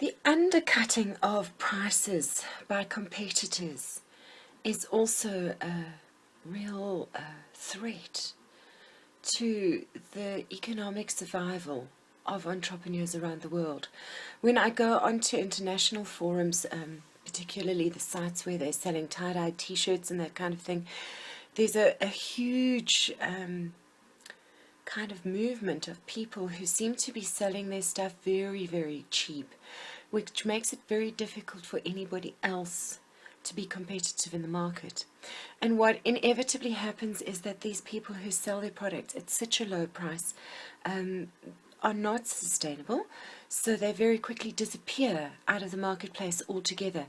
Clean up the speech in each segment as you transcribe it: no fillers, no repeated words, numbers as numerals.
The undercutting of prices by competitors is also a real threat to the economic survival of entrepreneurs around the world. When I go onto international forums, particularly the sites where they're selling tie-dye t-shirts and that kind of thing, there's a huge kind of movement of people who seem to be selling their stuff very, very cheap, which makes it very difficult for anybody else to be competitive in the market. And what inevitably happens is that these people who sell their products at such a low price are not sustainable, so they very quickly disappear out of the marketplace altogether,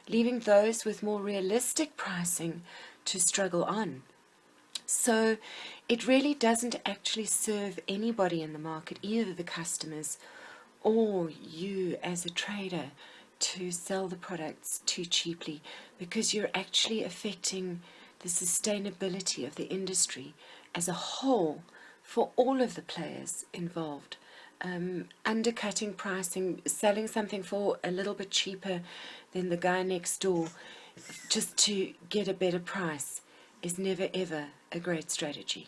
leaving those with more realistic pricing to struggle on. So it really doesn't actually serve anybody in the market, either the customers or you as a trader, to sell the products too cheaply, because you're actually affecting the sustainability of the industry as a whole for all of the players involved. Undercutting pricing, selling something for a little bit cheaper than the guy next door just to get a better price, is never ever a great strategy.